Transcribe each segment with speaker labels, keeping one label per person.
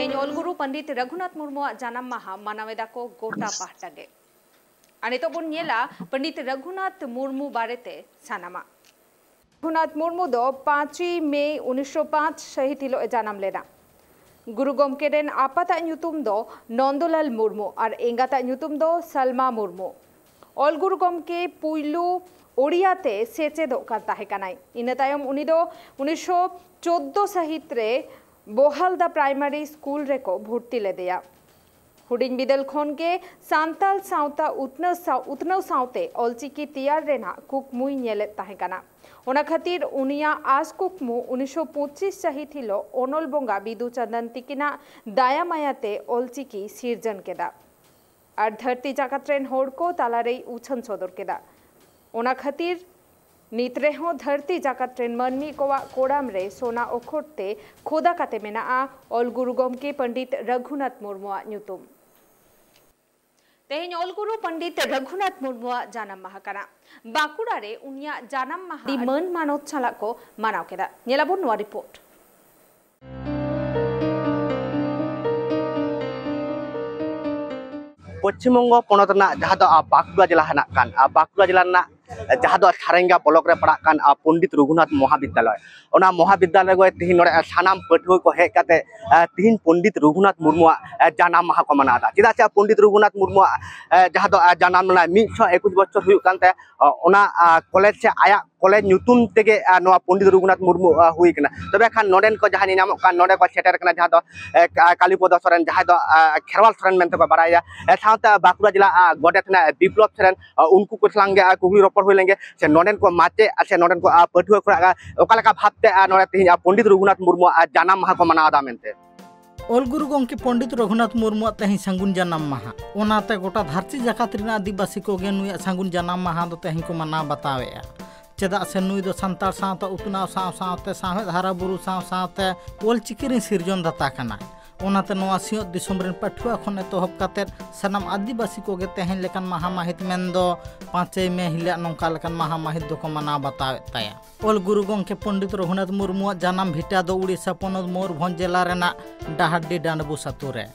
Speaker 1: तेज ओलगुरु पंडित रघुनाथ मुर्मू जन्म माहा मानवेदा को गोटा पाहटा गे नितो बन नेला पंडित रघुनाथ मुर्मू बारेते सानामा रघुनाथ मुर्मू दो 5 मे 1905 शहीद हिलो जन्म लेना गुरु गमके रेन आपाता ᱧᱩᱛᱩᱢ दो नंदलाल मुर्मू और एंगाता ᱧᱩᱛᱩᱢ दो सलमा मुर्मू ऑल गुरु गमके पुइलू ओडियाते सेचेदोग कान ताहे कानाय इना तायम उनी दो 1914 साहित रे बोहालदा प्राइमरी स्कूल रेको भर्ती लेदेया हुडिंग बिदल खन के सांताल सावता उतनव सावते ऑलचिकी तैयार रेना कुकमुई नेले ताहे काना ओना खातिर उनिया आस कुकमु 1925 साहित हिलो ओनल बोंगा बिदु चंदन तिकिना दाया मायाते ऑलचिकी सिरजन केदा और धरती जाकात रेन होड़ को तालारे उछन सदर केदा ओना खातिर नित रेहो धरती जाकात रेन मनमी कोवा कोड़ाम रे सोना ओखोटते खोदा काते मेना ऑल गुरु गमके पंडित रघुनाथ मुर्मू ᱧᱩᱛᱩᱢ तेज ओलगुरु पंडित रघुनाथ मुर्मू जन्म माहा काना बाकुड़ा रे उनिया जन्म माहा मन मानोत छाला को मानाव केदा नेलाबो नोआ रिपोर्ट
Speaker 2: पश्चिम बंग पनत जहाँ दो बाकुड़ा जिला हेना कान बाकुड़ा जिला जहाँ दो सारेंगा ब्लॉक रे पड़ा कान पंडित रघुनाथ महाविद्यालय ओना महाविद्यालय को तिहिन नोडे सानाम पठुआ को हेज काते तिहिन पंडित रघुनाथ मुर्मू जन्म माहा को मनादा चेदा से पंडित रघुनाथ मुर्मू जहाँ दो जन्म ना 121 बछर हुई कानते ओना कॉलेज से आया कॉलेज ᱧᱩᱛᱩᱢ तेगे नोआ पंडित रघुनाथ मुर्मू हुई कना तबे खान नोडेन को जहाँ निनामो कान नोडे को सेटर कना जहाँ दो कालीपद सोरेन जहाँ दो खेरवाल सोरेन मेनते को बाराया सावते बाकुड़ा जिला गोडेत ना विप्लव सोरेन उनको को संगे कुगली रोपड़ हुई लेंगे से नोडेन को माचे से नोडेन को पठुआ को ओकालका भाबते नोडे तिहिन पंडित रघुनाथ मुर्मू जन्म माहा को मनादा मेनते
Speaker 3: ऑल गुरु गमके पंडित रघुनाथ मुर्मू तेही सांगुन जन्म माहा ओनाते गोटा धरती जाकात रिना आदिवासी को गे नुया सांगुन जन्म माहा दो तेही को मना बतावेया चेदा से नुई दो संताल सावता उतनाव सावते साहेद हारा बुरु सावते ऑलचिकी रे सिरजन दाता कना ओनाते नोआ सियत दिसुम रेन पठुआ खन एतोहब काते सनाम आदिवासी को गे तेहेन लेकान महा माहित मेनदो 5 मे हिला नोंका लेकान महा माहित दो को मना बतावे ताया ऑल गुरु गमके पंडित रघुनाथ मुर्मू जन्म भिटा दो उड़ीसा पनत मयूरभंज जिला रेना डाहाडी डांडबु सातुरे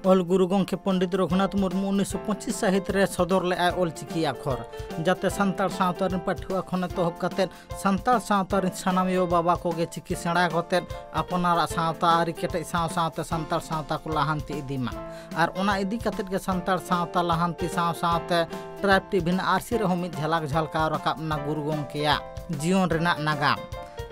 Speaker 3: ऑल गुरु गमके पंडित रघुनाथ मुर्मू 1925 साहित रे सदर ले ऑलचिकी आखर जाते संताल सावता रेन पठुआ खन एतोहब काते संताल सावता रेन सानाम यो बाबा को गे चिकी सेणा कते अपनारा सावता आरि केटे सावते संताल सावता को लाहांती इदीमा और ओना इदी काते गे संताल सावता लाहांती सावते ट्राइब टीवी आरसी रे मिद झलक झलका रकाब ना गुरु गमकेया जीवन रेना नागाम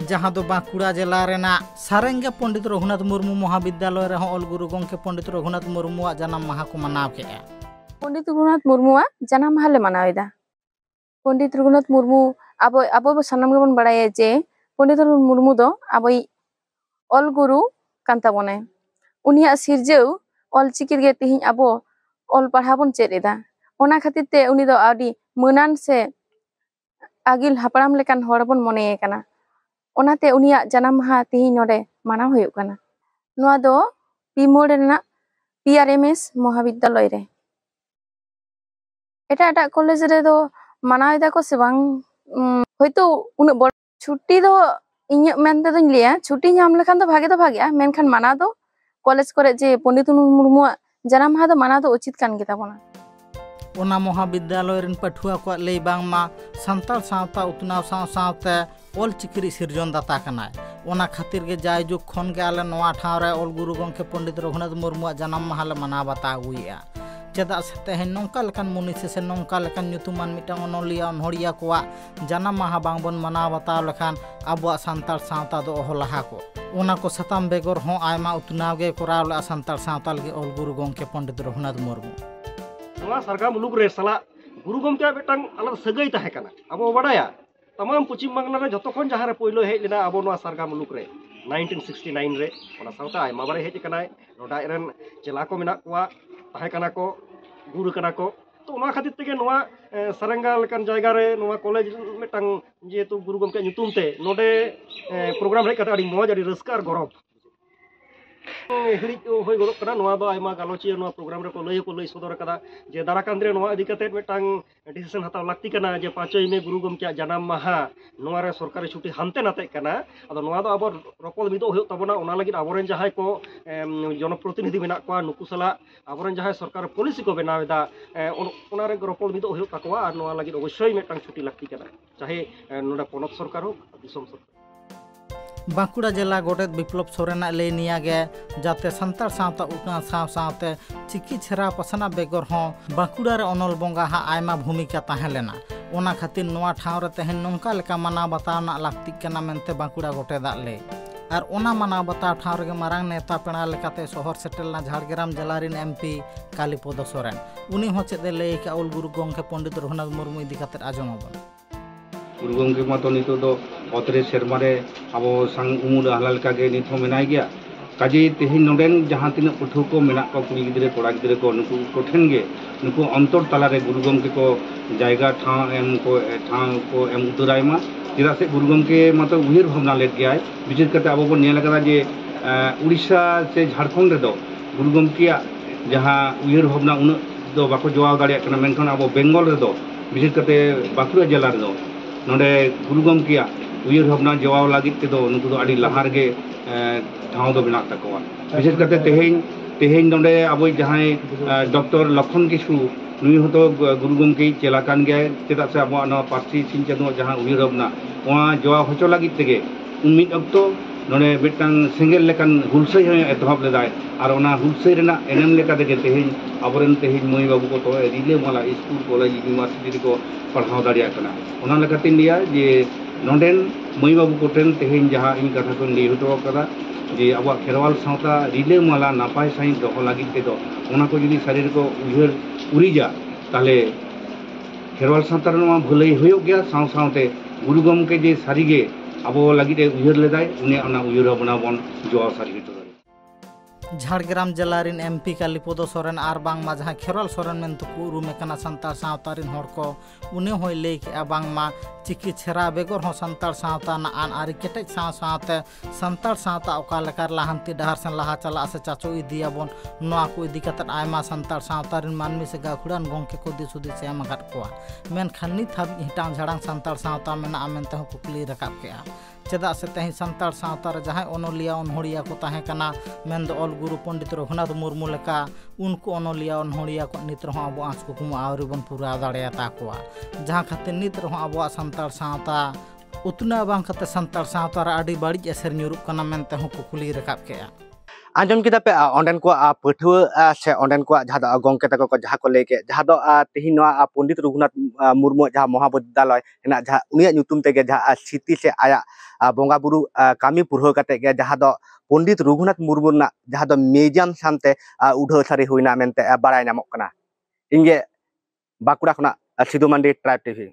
Speaker 3: जहाँ दो बाकुड़ा जिला रेना सारेंगे पंडित रघुनाथ मुर्मू महाविद्यालय रे ऑल गुरु गमके पंडित रघुनाथ मुर्मू जन्म माहा को मनाव के
Speaker 4: पंडित रघुनाथ मुर्मू जन्म माहा ले मनावेदा पंडित रघुनाथ मुर्मू अब सानाम गेबन बाड़ाया जे पंडित रघुनाथ मुर्मू दो अब ऑल गुरु कांता बने उनिया सिरजेव ऑलचिकी गे तिहिन अब ऑल पढ़ा बन चेदेदा ओना खातिर ते उनी दो आडी मनान से आगिल हापड़ाम लेकान हड़ बन मने काना ओनाते उनिया जन्म माहा तिहिन नोडे मानाव हुयुग काना नोआ दो पीमोड़ रेना PRMS महाविद्यालय रे एटा कॉलेज रे दो मानावेदा को से बांग होयतो उन बड़ छुट्टी दो इᱧ मेनते दोñ लिया छुट्टी नाम लेखान दो भागे मेनखान माना दो कॉलेज करे जे पंडित मुर्मू जन्म माहा दो माना दो उचित कान गेता बना
Speaker 3: ओना महाविद्यालय रेन पठुआ को लई बांगमा संताल सावता उतनाव सावते ऑलचिकी सिरजन दाता कनाय ओना खातिर गे जायजुग खन गे आले नोआ ठाव रे ऑल गुरु गमके पंडित रघुनाथ मुर्मू जन्म माहा ले मना बता हुईया चेदा से तेहेन नोंका लेकान मुनिस से नोंका लेकान ᱧᱩᱛᱩᱢᱟᱱ मिटांग अनलिया अनहरिया कोवा जन्म माहा बांगबन मना बता लेखान आबुआ संताल सावता दो ओहलाहा को ओना को सताम बेगर हो आयमा उतनाव गे कोराव ला संताल सावता लगे ऑल गुरु गमके पंडित रघुनाथ मुर्मू
Speaker 5: नोआ सरगा मुलुक रे सला गुरु गमके बेटांग अलग सगई ताहे काना अब बाडाया तमाम पश्चिम बांगला रे जतो खन जहां रे पहिलो हेज लेना अब नोआ सरगा मुलुक रे 1969 रे ओना सावता आयमा बारे हेज कानाय नोडा रेन चेला को मेना कोवा ताहे काना को गुरु काना को तो ओना खातिर तेगे नोआ सारेंगा लेकान जायगा रे नोआ कॉलेज मेटांग जेतु गुरु गमके ᱧᱩᱛᱩᱢ ते नोडे प्रोग्राम रे कता अडी मौज अडी रस्का और गौरव हिड़ी होय गदक कना नोआ दो आयमा गालोचिया नोआ प्रोग्राम रे को लय सदर कदा जे दाराकान रे नोआ इदी कते मिटांग डिसीजन हताव लाक्ति कना जे 5 मे गुरु गमके जनाम माहा नोआ रे सरकारी छुट्टी हानते नाते कना आदो नोआ दो अब रपल मिदो होय तबना ओना लागि आबोरेन जहाय को जनप्रतिनिधि मेना को नुकु सला आबोरेन जहाय सरकार पॉलिसी को बनावेदा ओना रे रपल मिदो होय ताकवा आर नोआ लागि अवश्य मिटांग छुट्टी लाक्ति कना चाहे नोडा पनत सरकार हो दिसम सरकार
Speaker 3: बांकुड़ा जिला गोटेत विप्लव सोरेना लय निया गे जाते संतार सावता उतना सावते चिकी छेरा पसना बेगर हो बांकुड़ा रे अनल बंगा हा आयमा भूमिका ताहे लेना ओना खातिर नोआ ठाव रे तेहन नोंका लेका माना बतावना लाक्ति कना मेनते बांकुड़ा गोटेदा ले और ओना माना बताव ठाव रे मारांग नेता पेड़ा लेकाते शहर सेटेलना झाड़ग्राम जिला रिन एमपी कालीपद सोरेन उनी हो चेदे लय का उल गुरु गंके पंडित रघुनाथ मुर्मू इदी काते आजमबन
Speaker 6: गुरु गंके मा तो नितो दो अतरे सेरमारे अब सांग उमुल हलाल का गे निथो मेनाय गया काजे तेहिन नोडेन जहां तिना पठो को मेना को कुड़ी गिदरे कोड़ा गिदरे को नुकु कोठेन गे नुकु अंतर तालारे गुरु गंके को जायगा ठाव को एम उतराय मा चिरा से गुरु गंके मा तो उहिर भावना लेत गया विशेष करते अब बो नेल कदा जे उड़ीसा से झारखंड रे दो गुरु गंके जहां उहिर भावना उन दो बाको जवाब दाड़िया कना मेनखान अब बेंगल रे दो विशेष करते बांकुड़ा जिला रे दो नोडे गुरु गंके उयर भावना जवाब लगित तेदो नुकु दो आडी लहार गे ठाव दो बिना तकवा विशेष करते तेहेन नोडे अब जहां डॉक्टर लखन किशु नुई हतो गुरु गंके चेला कान गे चेदा से अब न पार्टी सिंचनो जहां उयर भावना ओआ जवाब होचो लगित तेगे उमिद अक्तो नोडे बेटांग सिंगल लेकान हुलसै हे एतहब लेदाय आर ओना हुलसै रेना एनएम लेका तेगे तेहेन अबरेन तेहेन मई बाबू को तो रिले माला स्कूल कॉलेज यूनिवर्सिटी को पढ़ाव दाड़िया कना ओना लेकाते लिया जे नोडेन मई बाबू को टेन तेहेन जहां इन कथा को लई हतो कदा जे अब खेरवाल सावता रिले माला नापाय साइन दोहो लागि तेदो ओना को जदि शरीर को उहर उरिजा ताले खेरवाल सावता रमा भुलई होयो गया साव सावते गुरु गमके जे सारिगे अब लगी उहर लेदाय उनी ओना उहर बनाबन जो सारिगे
Speaker 3: झाड़ग्राम जिला रिन एमपी कालीपद सोरेन आर बांगमा जहां खेरवाल सोरेन मेन तुकु रुमे कना संतार सावता रिन हर को उनी होय लेय के बांगमा चिकी छेरा बेगर हो संतार सावता ना आन आरि केटेज सावते संतार सावता ओका लेकार लाहांती डहार सेन लहा चला से चाचो इदिया बोन नोआ को इदी कतत आयमा संतार सावता रिन मानमी से गाखुड़ान गंके को दिसुदि से एम गट कोआ मेन खन्नी थाब हिटांग झाड़ांग संतार सावता मेना मेनते हो कुकली रकाब केआ चेदा से तेही संतार सावता रे जहां ओनोलिया ओनहोड़िया को ताहे कना मेन दो ऑल गुरु पंडित रघुनाथ मुर्मू लेका उनको ओनोलिया ओनहोड़िया को नित रहो अब आंस को कुम आवरी बन पूरा दाड़िया ताकोआ जहां खातिर नित रहो अब संतार सावता उतना बांग कते संतार सावता रे आडी बाड़ी एसर न्यूरुप कना मेनते हो कुकुली रकाब केआ
Speaker 2: आंजम किदा पे ओंडेन को पठुआ से ओंडेन को जहां गंके तक को जहां को लेके जहां दो तिहिन नोआ पंडित रघुनाथ मुर्मू जहां महाविद्यालय हेना जहां उनिया ᱧᱩᱛᱩᱢ तेगे जहां सिटी से आया बोंगा बुरु कामी पुरहो कते गे जहां दो पंडित रघुनाथ मुर्मू ना जहां दो म्यूजियम सानते उढो सारी हुइना मेनते बाराय नामक कना इंगे बाकुड़ा खना सिधु मांडी ट्राइब टीवी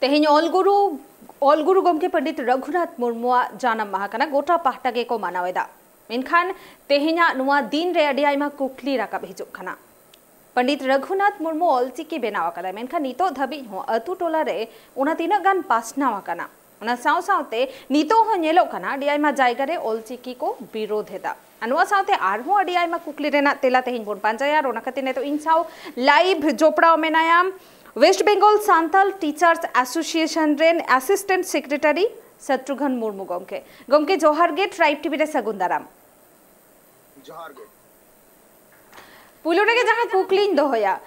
Speaker 1: तेहिन ऑल गुरु गमके पंडित रघुनाथ मुर्मू जानाम माहा कना गोटा पाहटा गे को मानावेदा मेनखान तेहिना नुआ दिन रे अडी आइमा कुकली राकाब हिजुक खाना पंडित रघुनाथ मुर्मू ऑलचिकी बेनाव कदा मेनखान नितो धबी हो अतु टोला रे उना तिना गान पासनाव कना उना साव सावते नितो हो नेलो कना अडी आइमा जायगा रे ऑलचिकी को विरोध हेदा अनुवा सावते आरहो अडी आइमा कुकली रेना तेला तेहिन बोन पांचाया रोना खातिर ने तो इन साव लाइव जोपड़ाव मेनायाम West Bengal Santal teachers association रेन असिस्टेंट सेक्रेटरी शत्रुघ्न मुर्मू गमके जोहार गे ट्राइब टीवी रे सगुंदाराम जोहार गे पुलोरे के जहां कुकलिन दोहया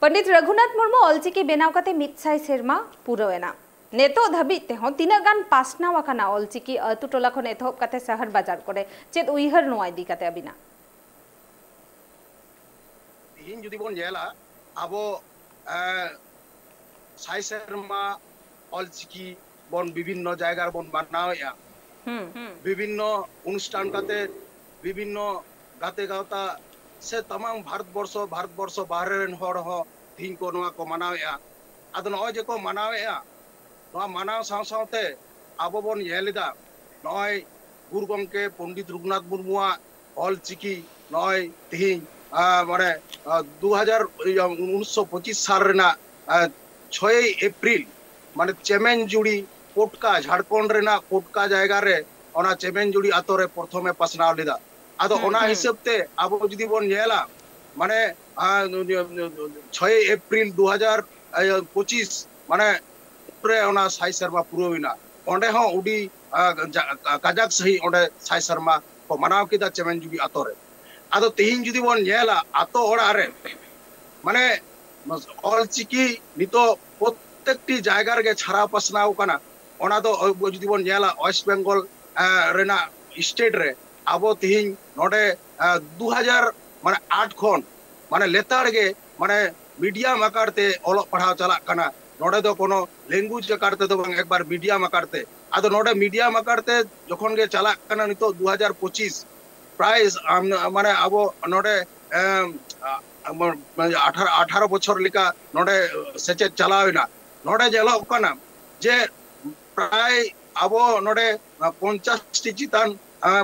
Speaker 1: पंडित रघुनाथ मुर्मू ऑलचिकी बेनाव कते मितसाय सेरमा पुरोवेना नेतो धबी ते हो तिना गान पासनाव काना ऑलचिकी अतु टोला खन एथोप कते शहर बाजार करे चेत उइहर नोआ इदी कते अबिना
Speaker 7: तीन जुदी बोन जेला आबो साई सेरमा ऑलचिकी बन विभिन्न जायगार बन बानावेया विभिन्न अनुष्ठान काते विभिन्न गाते गावता से तमाम भारतवर्ष बाहरे रेन हर हो तीन को नोआ को मनावेया आदो नय जे को मनावेया नोआ मनाव साव सावते आबो बन येलिदा नय गुरु गमके पंडित रघुनाथ मुर्मुआ ऑलचिकी नय तीन माने 1925 साल रेना 6 एप्रिल माने चेमेन जुड़ी कोटका झारखंड रेना कोटका जायगा रे ओना चेमेनजुड़ी आतो रे प्रथमे पासनाव लेदा आदो ओना हिसाब ते आबो जुदी बोन नेला माने 6 एप्रिल 2025 माने रे ओना साई शर्मा पुरोविना ओंडे हो उडी काजाक सही ओंडे साई शर्मा को मनाव किदा चेमेनजुड़ी आतो रे आदो तेहिन जुदी बोन नेला आतो ओड़ा रे माने ऑलचिकी नितो प्रत्येकटी जायगा रे छारा पासनाव कना ओना दो जुदी बोन नेला वेस्ट बेंगल रेना स्टेट रे आबो तिहिन नोडे 2000 माने 8 खन माने लेतार गे माने मीडिया मकारते ओलो पढ़ाव चला कना नोडे दो कोनो लैंग्वेज करते तो एक बार मीडिया मकारते आदो नोडे मीडिया मकारते जखन गे चला कना नितो 2025 प्राइस माने आबो नोडे 18 बछर लिका नोडे सेचे चलावेना नोडे जेलो कना जे प्राय आबो नोडे 50 टी चितान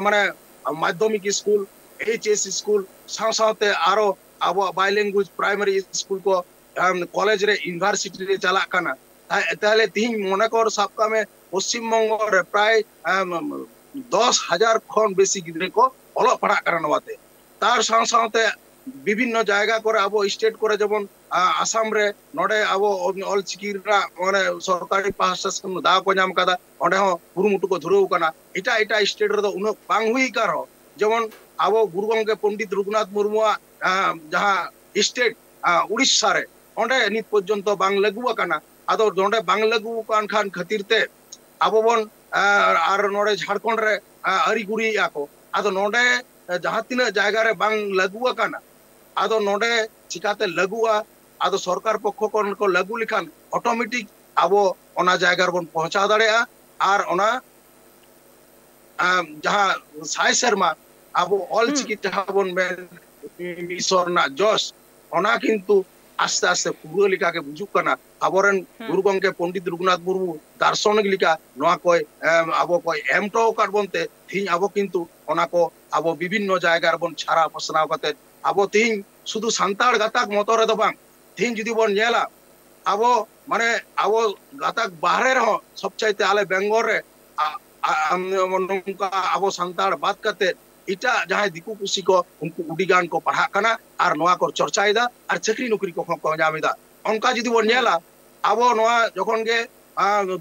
Speaker 7: माने माध्यमिक स्कूल एचएस स्कूल साथे आरो आबो बायलैंग्वेज प्राइमरी स्कूल को कॉलेज रे यूनिवर्सिटी रे चला कना ताले तीन मने कर सबका में पश्चिम बंग रे प्राय 10,000 खन बेसी गिद्रे को ओलो पढ़ा करनवाते तार साथे विभिन्न जायगा करे आबो स्टेट करे जबन आसाम रे नोडे आबो ऑलचिकी रा माने सरकारी पाहटा से दा को नाम कादा ओंडे हो गुरुमुटु को धुरौ कना इटा इटा स्टेट रे दो उनो बांग हुई कर हो जबन आबो गुरु गंगे पंडित रघुनाथ मुर्मू जहां स्टेट उड़ीसा रे ओंडे नित पर्यंत बांग लगुवा कना आदो ओंडे बांग लगु कान खान खातिरते आबो बन आर नोडे झारखंड रे अरिगुरी आको आदो नोडे जहां तिना जायगा रे बांग लगुवा कना आदो नोडे चिकाते लगुआ आदो सरकार पक्ष को लगु लिखान ऑटोमेटिक आबो ओना जायगा बन पहुंचा दाड़ेया आर ओना जहां साई शर्मा आबो ऑलचिकी जहां बन में ईश्वरना जोश ओना किंतु आस्ते आस्ते पुरो लिका के बुजुक कना आबोरन गुरु गंगे पंडित रघुनाथ मुर्मू दार्शनिक लिका नोआ कोय आबो कोय एमटो कर बनते थिन आबो किंतु ओना को आबो विभिन्न जायगा बन छारा पसनाव कते आबो तीन शुद्ध सांताड़ गाताक मतरे दो बांग तीन जुदी बन नेला आबो माने आबो गाताक बाहरे रहो सब चाइते आले बेंगल रे आबो सांताड़ बात करते इटा जहां दिकु कुसी को उनको उडीगान को पढ़ा कना आर नोआ को चर्चाइदा आर चाकरी नौकरी को जामिदा उनका जुदी बन नेला आबो नोआ जखन गे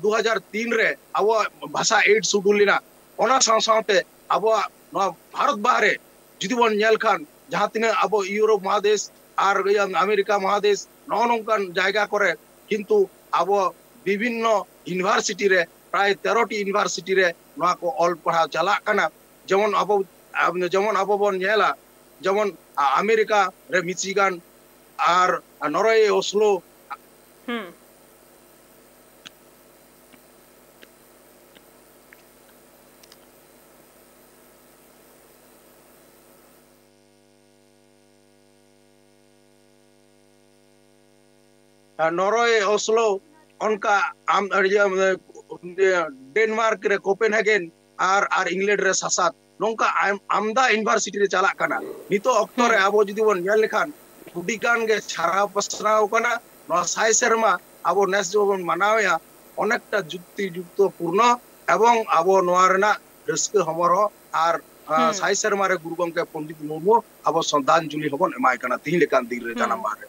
Speaker 7: 2003 रे आबो भाषा 8 शेड्यूल लिना ओना साथे आबो नोआ भारत बाहरे जुदी बन नेल खान जहां तिना आबो यूरोप महादेश और अमेरिका महादेश नौनकान जायगा करे किंतु आबो विभिन्न यूनिवर्सिटी रे प्राय 13 टी यूनिवर्सिटी रे नोआ को ऑल पढ़ा चला कना जेमन आबो बन नेला जेमन अमेरिका रे मिशिगन और नॉर्वे ओस्लो नॉर्वे ओस्लो उनका डेनमार्क रे कोपेनहेगन और इंग्लैंड रे सासात नोंका आमदा यूनिवर्सिटी रे चला कना नितो अक्तो रे आबो जुदी बन नेल लेखान उडीगान गे छारा पसनाव कना नो साई शर्मा आबो नेस जो बन मनावया अनेकटा जुक्ति युक्त पूर्ण एवं आबो नोआ रेना रस्के हमरो और साई शर्मा रे गुरु गंगे पंडित मुर्मू आबो श्रद्धांजलि हबन एमाय कना तिहि लेकान दिन रे जाना मारे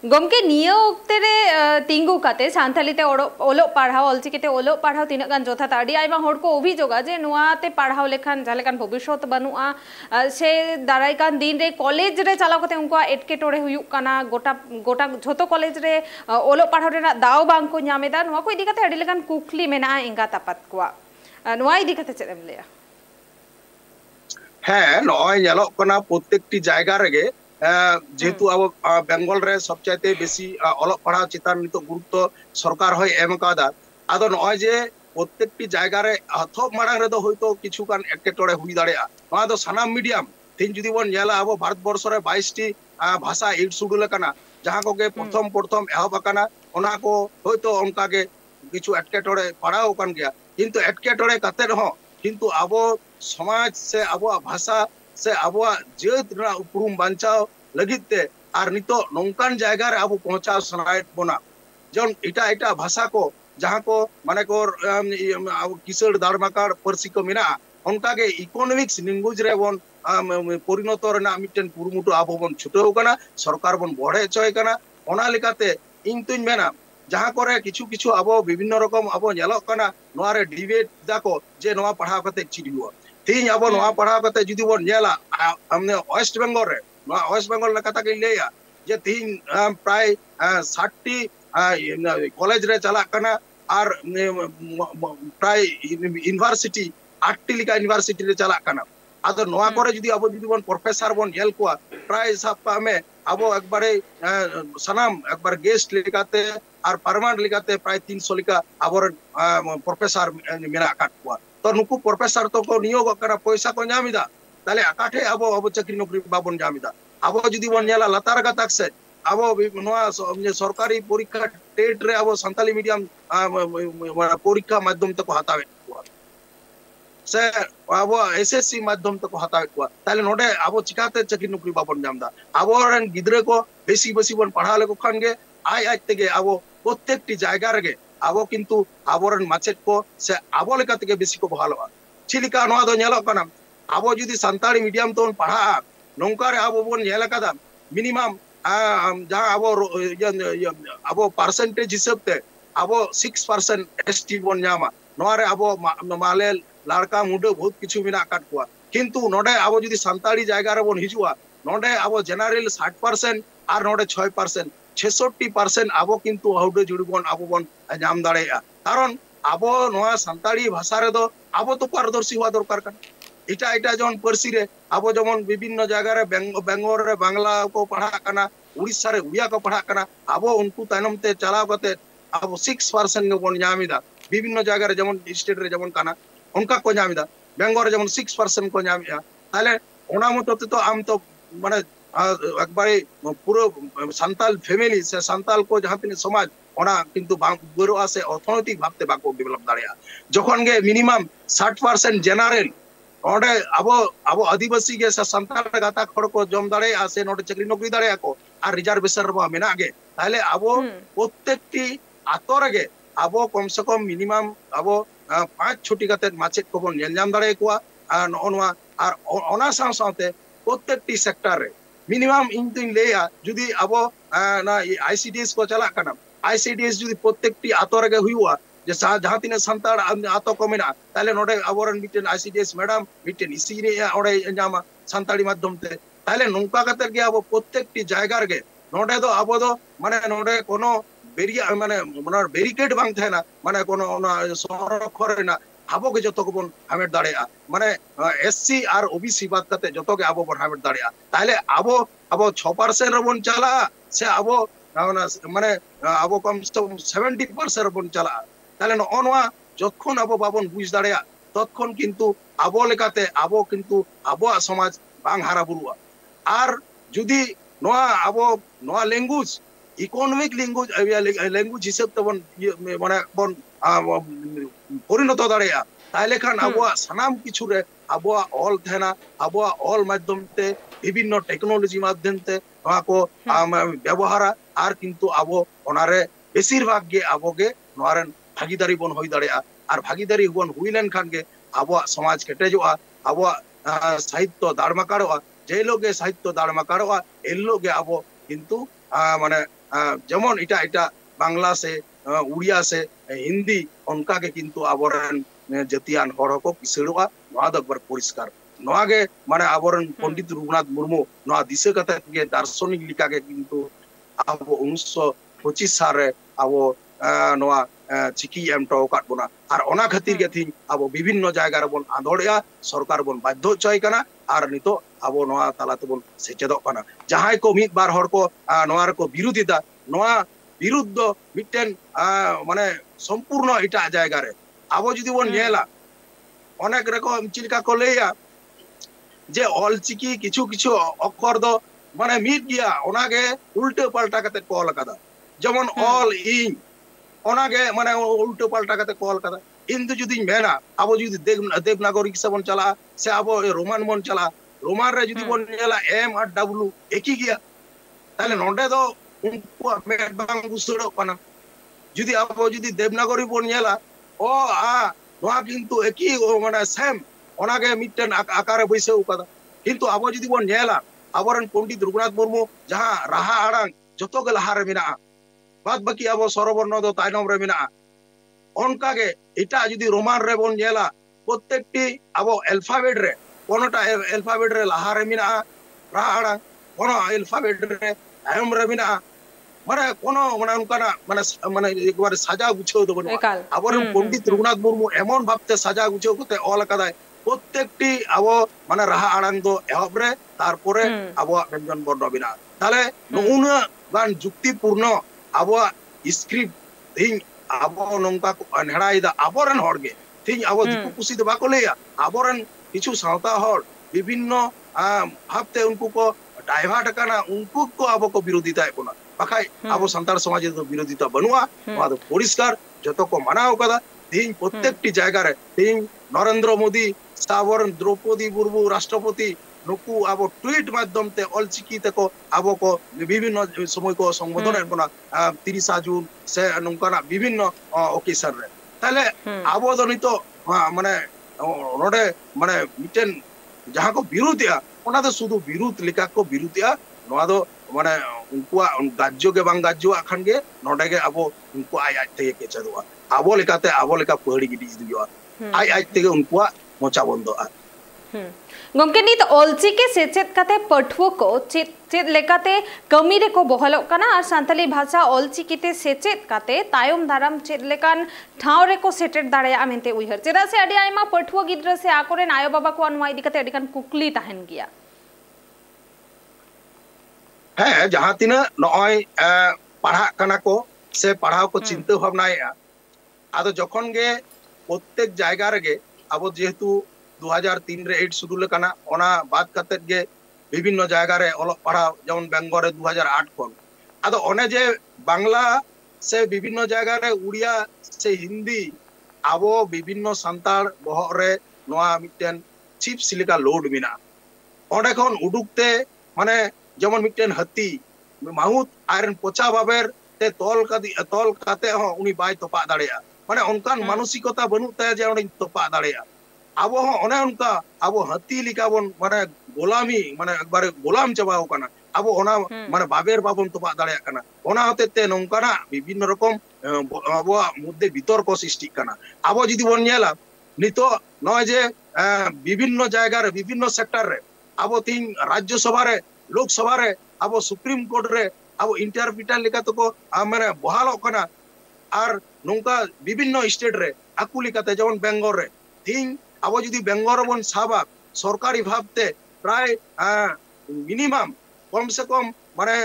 Speaker 1: गमके नियो ओक्ते रे तिंगु काते सांथाली ते ओलो पढ़ाओ ऑलचिकीते ओलो पढ़ाओ तिना गान जोथा ताडी आइमा होड़ को अभियोगा जे नुआते पढ़ाओ लेखान जालेकान भविष्यत बनुआ से दारायकान दिन रे कॉलेज रे चलाव कते उनको एटकेटोड़े हुयुक काना गोटा गोटा झोतो कॉलेज रे ओलो पढ़ाओ रेना दाव बांग को ᱧᱟᱢᱮᱫᱟ नुआ को इदी कते अडी लेकान कुकली मेना एंगा तापात कोआ नुआ इदी कते चेदम लेया
Speaker 7: है नय नेलोक कना प्रत्येकटी जायगा रेगे जेहेतु अब बेंगल रे सब चाइते बेसी ओलो पढ़ा चितान नितो गुरुत्व सरकार होय एम कादा आदो नय जे प्रत्येकटी जायगा रे हथोप मारांग रे दो होयतो किछु कान एकेटोड़े हुई दाड़ेया नोआ दो सानाम मीडियम तीन जुदी बन नेला अब भारत वर्ष रे 22 टी भाषा 8 शेड्यूल कना जहां को गे प्रथम एहब कना ओना को होयतो उनका के किछु एकेटोड़े पढ़ाओ कान गया किंतु एकेटोड़े काते रहो किंतु अब समाज से अब भाषा से अब जेत उपरूम बांचाव लगिते और नितो नौकान जायगा रे अब पहुंचाव सनायत बना जन इटा इटा भाषा को जहाँ को माने को किसड़ दाड़माकार पर्सी को मिना उनका के इकोनॉमिक्स लैंग्वेज रे बन परिणत रना मिटन कुरुमुटु आबो बन छुटाव कना सरकार बन बढ़े चय कना ओना लेकाते इन तुम मेना जहाँ करे किछु किछु आबो विभिन्न रकम आबो नेलोक कना नोआ रे डिबेट दाको जे नोआ पढ़ाव कते चिडियो तीन आबो नोआ पढ़ाव कते जुदी बन नेला हमने वेस्ट बंगाल रे नोआ वेस्ट बंगाल ला कथा के लेया जे तीन प्राय 60 कॉलेज रे चला कना और प्राय यूनिवर्सिटी 8 लिका यूनिवर्सिटी रे चला कना आदो नोआ करे जुदी आबो जुदी बन प्रोफेसर बन नेल कोआ प्राय सापा में आबो एकबारे सनाम एकबार गेस्ट लिकाते और परमानेंट लिकाते प्राय 300 लिका आबोर प्रोफेसर मेना काट कोआ तो नुकु प्रोफेसर तो को नियोग करा पैसा को नामिदा ताले आकाठे आबो आबो चाकरी नौकरी बाबन नामिदा आबो जुदी बन नेला लतार गाताक से आबो नोआ सरकारी परीक्षा टेट रे आबो संताली मीडियम परीक्षा माध्यम तक हतावे से आबो एसएससी माध्यम तक हतावे को ताले नोडे आबो चिकाते चाकरी नौकरी बाबन नामदा आबो रन गिद्रे को बेसी बेसी बन पढ़ा लेको खान गे आय तेगे आबो प्रत्येकटी जायगा रे आबो किंतु आबोरन माचेट को से आबो लेका तेगे बेसी को बहालवा चिलिका नोआ दो नेलो कना आबो जुदी संताली मीडियम तो पढ़ा नोंका रे आबो बन नेला कदा मिनिमम जहाँ आबो परसेंटेज हिसाब ते आबो 6% एसटी बन नामा नोआ रे आबो माले लड़का मुंडे बहुत किछु मिना काट कोआ किंतु नोडे आबो जुदी संताली जायगा रे बन हिजुआ नोडे आबो जनरल 60% और नोडे 6% 66% आबो किंतु हाउडे जुड़बन आबो बन नाम दाड़ेया कारण आबो नोआ संताली भाषा रे दो आबो तो पारदर्शी हुआ दरकार का इटा इटा जन पर्सी रे आबो जमन विभिन्न जायगा रे बेंगलोर रे बांग्ला को पढ़ा कना उड़ीसा रे उड़िया को पढ़ा कना आबो उनको तायनम ते चलाव कते आबो 6% के बन नामिदा विभिन्न जायगा रे जमन स्टेट रे जमन कना उनका को नामिदा बेंगलोर रे जमन 6% को नामिया ताले ओना मतो तो आम तो माने एकबारे पूरा संताल फैमिली से संताल को जहाँ तीन समाज ओना किंतु गौरव आसे अर्थनैतिक भावते बाको डेवलप दाड़िया जखन गे मिनिमम 60% जनरल ओडे आबो आबो आदिवासी गे से संताल गाता खड़ को जम दाड़े आसे नोडे चाकरी नौकरी दाड़े को और रिजर्वेशन रे मेना गे ताले आबो प्रत्येकटी आतर गे आबो कम से कम मिनिमम आबो 5 छुटी काते माचेट को बन नेल नाम दाड़े को नोआ और ओना साथे प्रत्येकटी सेक्टर रे मिनिमम इन दिन लेया जुदी आबो ना आईसीडीएस को चला कना आईसीडीएस जुदी प्रत्येकटी आतर गे हुआ जे जहाँ तीन संताड़ आतो को मेना ताले नोडे आबोरन मिटन आईसीडीएस मैडम मिटन इसी रे ओडे नामा संताड़ी माध्यम ते ताले नोंका कते गे आबो प्रत्येकटी जायगा रे नोडे दो आबो दो माने नोडे कोनो बेरिया माने मोनार बैरिकेड बांग थेना माने कोनो ओना शहर खरेना आबो के जतो को बन हामेट दाड़ेया माने एससी और ओबीसी बात कते जतो के आबो बन हामेट दाड़ेया ताले आबो आबो 6% रे बन चला से आबो माने आबो कम से कम 70% रे बन चला ताले नोआ जखन आबो बाबन बुझ दाड़ेया तखन किंतु आबो लेकाते आबो किंतु आबो समाज बांग हारा बुरुआ और जुदी नोआ आबो नोआ लैंग्वेज इकोनॉमिक लैंग्वेज हिसाब तबन माने बन परिणत दाड़ेया ताइले खान आबो सनाम किछु रे आबो ऑल थेना आबो ऑल माध्यम ते विभिन्न टेक्नोलॉजी माध्यम ते नोआ को व्यवहार और किंतु आबो ओनारे बेसिर भाग गे आबो गे नोआरन भागीदारी बन होई दाड़ेया और भागीदारी बन हुई लेन खान गे आबो समाज केटेजोआ आबो साहित्य दाड़माकारोआ जे लोगे साहित्य दाड़माकारोआ एलो गे आबो किंतु माने जेमन इटा इटा बांग्ला से उड़िया से हिंदी उनका के किंतु आबोरन जतियान हर को किसड़ोआ नोआ दो एकबार परिष्कार नोआ गे माने आबोरन पंडित रघुनाथ मुर्मू नोआ दिशा कते के दार्शनिक लिका के किंतु आबो 1925 साल रे आबो नोआ चिकी एम टो काट बोना और ओना खातिर के थी आबो विभिन्न जायगा रे बन आंदोड़या सरकार बन बाध्य चय कना और नितो आबो नोआ तालाते बन सेचेदो कना जहां को मिद बार हर को नोआ को विरोधिता नोआ विरुद्ध मिटेन माने संपूर्ण इटा जायगा रे आबो जुदी बन नेला अनेक रकम चिलका को लेया जे ऑल चिकी किछु किछु अक्षर दो माने मिद गया ओनागे उल्टे पलटा कते कॉल कदा जेमन ऑल इन ओनागे माने उल्टे पलटा कते कॉल कदा इन तो जुदी मेना आबो जुदी देवनागरी से बन चला से आबो रोमान बन चला रोमान रे जुदी बन नेला एम और डब्ल्यू एक ही गया ताले नोंडे दो उनको मेड बांग गुसड़ो कना जुदी अब जुदी देवनागरी बोन नेला ओ नोआ किंतु एकी माने सेम ओनागे मिटन आकारे बैसे उकादा किंतु अब जुदी बोन नेला आबरन पंडित रघुनाथ मुर्मू जहां राहा आड़ांग जतो गे लहारे मेना बाद बाकी अब सरवर्ण दो तायनम रे मेना ओनकागे इटा जुदी रोमान रे बोन नेला प्रत्येकटी अब अल्फाबेट रे कोनोटा अल्फाबेट रे लहारे मेना राहा आड़ांग कोनो अल्फाबेट रे तायम रे मेना माने कोनो माने उनकाना माने माने एक बार साजा गुछो दो बनो आबरन पंडित रघुनाथ मुर्मू एमन भाबते साजा गुछो कते ऑल कदाय प्रत्येकटी अब माने राहा आड़ांग दो एहब रे तारपरे अब व्यंजन बर्ण बिना ताले नुना गान जुक्तिपूर्ण अब स्क्रिप्ट थिंग अब नंका नेड़ाइदा आबरन हरगे थिंग अब दिकु कुसी दो बाको लेया आबरन किछु सावता हर विभिन्न भाबते उनको को डाइवर्ट करना उनको को अब को विरोधिता है कोना बाखाय अब संतार समाज दो विरोधिता बनुआ वाद परिष्कार जतो को मानाव कदा थिंग प्रत्येकटी जायगा रे थिंग नरेंद्र मोदी सावरन द्रौपदी मुर्मू राष्ट्रपति नुकु अब ट्वीट माध्यम ते अलचिकी ते को अब को विभिन्न समय को संबोधन कोना 30 जून से नंकाना विभिन्न ओकेशन रे ताले अब दो नितो माने नोडे माने मिटेन जहां को विरोधिया ओना दो सुदु विरोध लिका को विरोधिया नोआ दो माने उनको गाज्यो के बांग गाज्यो अखन के नोडे के अब उनको आय आय ते के चदुआ अब लिकाते अब लिका पहड़ी गिडी दियो आय आय ते उनको मोचा बंदो
Speaker 1: गंके नित ऑलचिकी सेचेत काते पठुओ को चेत लेकाते कमी रे को बहलो कना और सांताली भाषा ऑलचिकीते सेचेत काते तायम दाराम चेत लेकान ठाव रे को सेटेट दाड़या मेनते उइहर चेदा से अडी आयमा पठुओ गिद्र से आकोरेन आयो बाबा को अनवाई दिकते अडिकान कुकली ताहन गिया
Speaker 7: है जहां तिना नय पढ़ा कना को से पढ़ाव को चिंता भावनाया आदो जखन गे प्रत्येक जायगा रे अब जेहेतु 2003 रे 8 शुरू लेकाना ओना बात करते गे विभिन्न जायगा रे ओल पढ़ा जेमन बेंगल रे 2008 कोन आदो ओने जे बांग्ला से विभिन्न जायगा रे उड़िया से हिंदी आबो विभिन्न संताल बहर रे नोआ मिटेन चिप सिलिका लोड मिना ओडे खन उडुकते माने जेमन मिटेन हत्ती माहुत आयरन पोचा बाबेर ते तोल काते हो उनी बाय तोपा दाड़ेया माने उनकान मानसिकता बनुते जे उनी तोपा दाड़ेया अब उनका अब हती लिका बन माने गोलामी माने एकबारे गोलाम चबाव कना अब ओना माने बाबेर बाबन तोपा दाड़े कना ओना होते नंकाना विभिन्न रकम अब मध्य वितर्क सृष्टि कना अब जदि बन नेला नितो नय जे विभिन्न जायगा रे विभिन्न सेक्टर रे अब तीन राज्य सभा रे लोक सभा रे अब सुप्रीम कोर्ट रे अब इंटरप्रिटर लिका तो को माने बहालो कना आर नंका विभिन्न स्टेट रे आकु लिकाते जेमन बेंगल रे तीन अब जुदी बेंगल बन साबा सरकारी भावते प्राय मिनिमाम कम से कम माने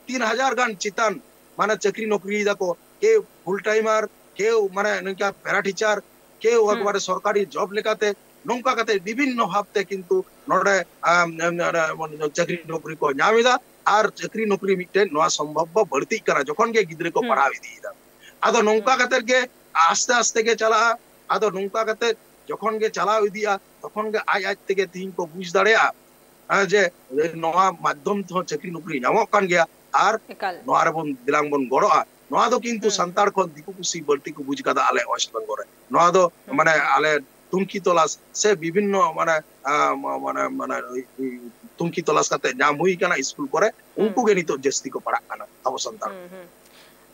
Speaker 7: 3000 गान चितान माने चक्री नौकरी दाको के फुल टाइमर के माने नका पैरा टीचर के एकबारे सरकारी जॉब लेकाते नौका काते विभिन्न भावते किंतु नोडे चक्री नौकरी को नामिदा आर चक्री नौकरी मिटे नोआ संभव बढ़ती करा जखन के गिद्रे को पढ़ावी दीदा आदो नौका काते के आस्ते आस्ते के चला आदो नौका काते जखन के चलाव इदिया तखन के आज आज तेगे तीन को बुझ दाड़ेया जे नोआ माध्यम तो चक्री नौकरी नामक कान गया आर नोआ रे बन दिलांग बन गड़ोआ नोआ दो किंतु संतार को दिकु कुसी बल्टी को बुझ कादा आले वेस्ट बेंगल रे नोआ दो माने आले तुमकी तलाश से विभिन्न माने माने माने तुमकी तलाश काते नाम हुई काना स्कूल करे उनको के नितो जस्ती को पढ़ा काना अब संतार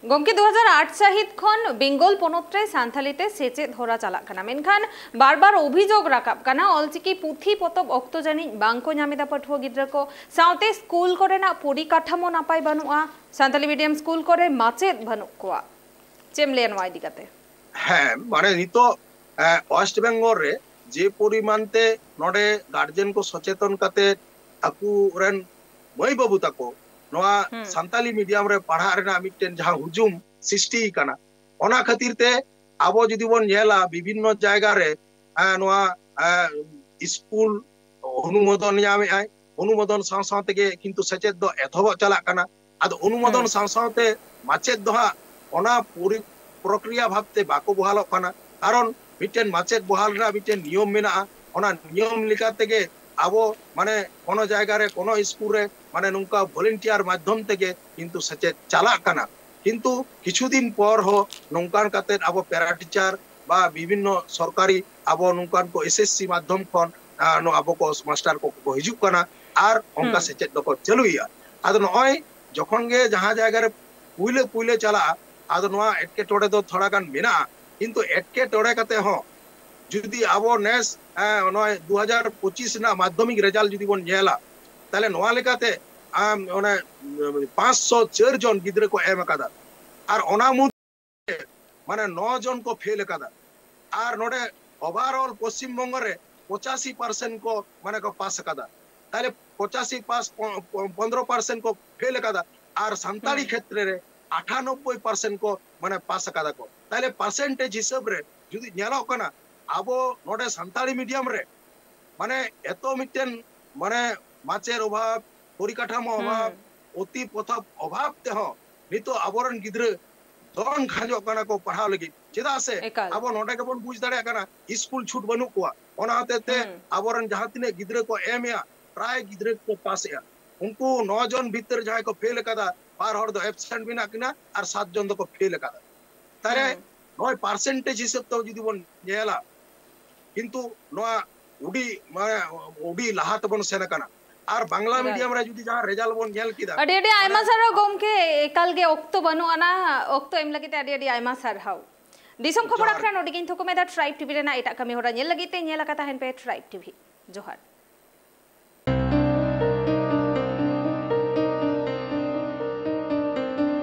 Speaker 1: गंके 2008 सहित खन बेंगल पनोत्रे सांथालीते सेचे धोरा चला कना मेनखान बार बार अभियोग राकाब कना ऑलचिकी पुथी पतब अक्तो जानी बांको नामेदा पठुआ गिद्रा को साउते स्कूल करेना परिकाठामो नापाय बानुआ सांथाली मीडियम स्कूल करे माचेद बानुक कोआ चेमलेन वाई दिकाते
Speaker 7: है माने नितो वेस्ट बेंगल रे जे परिमाणते नोडे गार्जियन को सचेतन काते आकु रेन मई बाबू ताको नोआ संताली मीडियम रे पढ़ा रेना मिटेन जहां हुजुम सृष्टि काना ओना खातिर ते आबो जदि बन नेला विभिन्न जायगा रे नोआ स्कूल अनुमोदन यामे आय अनुमोदन साव सावते के किंतु सचेत दो एथब चला काना आद अनुमोदन साव सावते माचेत दोहा ओना पूरी प्रक्रिया भाबते बाको बहालो काना कारण मिटेन माचेत बहाल रा मिटेन नियम मेना ओना नियम लिकाते के आबो माने कोनो जायगा रे कोनो स्कूल रे माने नुका वॉलंटियर माध्यम तेगे किंतु सचेत चला काना किंतु किछु दिन पर हो नौकान काते अब पैरा टीचर बा विभिन्न सरकारी अब नौकान को एसएससी माध्यम खन अब को मास्टर को हिजु कना आर onka सेचेत दको चलुया आदो नय जखन गे जहां जायगा रे पुइले पुइले चला आदो नवा एटके टोडे दो थोड़ा गान मेना किंतु एटके टोडे काते हो जुदी आबो नेस नय 2025 ना माध्यमिक रिजल्ट जुदी बोन नेला ताले नवा लेकाते ओने 504 जन गिद्रे को एम कादा आर ओना मु माने 9 जन को फेल कादा आर नोडे ओवरऑल पश्चिम बंग रे 85% को माने को पास कादा ताले 85 पास 15% को फेल कादा आर संताली क्षेत्र रे 98% को माने पास कादा को ताले परसेंटेज हिसाब रे जुदी नेला कना आबो नोडे संताली मीडियम रे माने एतो मिटेन माने माचेर अभाव परिकाठामो अभाव अति पथप अभाव ते हो नितो आबोरन गिद्रे दोन खाजो कना को पढ़ाव लगी चेदा से आबो नोडे के बोन बुझ दाड़े कना स्कूल छूट बनु को ओना हते आबोरन जहां तिने गिद्रे को एम या प्राय गिद्रे को पास या उनको 9 जन भीतर जाय को फेल कादा पार हर दो एब्सेंट बिना किना और 7 जन को फेल कादा तारे नय परसेंटेज हिसाब तो जदी बोन नेला किंतु नोआ उडी माने उडी लाहा तबन सेना कना आर बांग्ला मीडियम रे जुदी जहां रिजल्ट बोन नेल किदा
Speaker 1: अडी अडी आयमा सारा गोमके एकाल गे ओक्तो बनु आना ओक्तो एम लगिते अडी अडी आयमा सार हाउ दिसम खबर आखरा नोडी किन थको मेदा ट्राइब टीवी रे ना एटा कमी होरा नेल लगिते नेला कता हेन पे ट्राइब टीवी जोहार।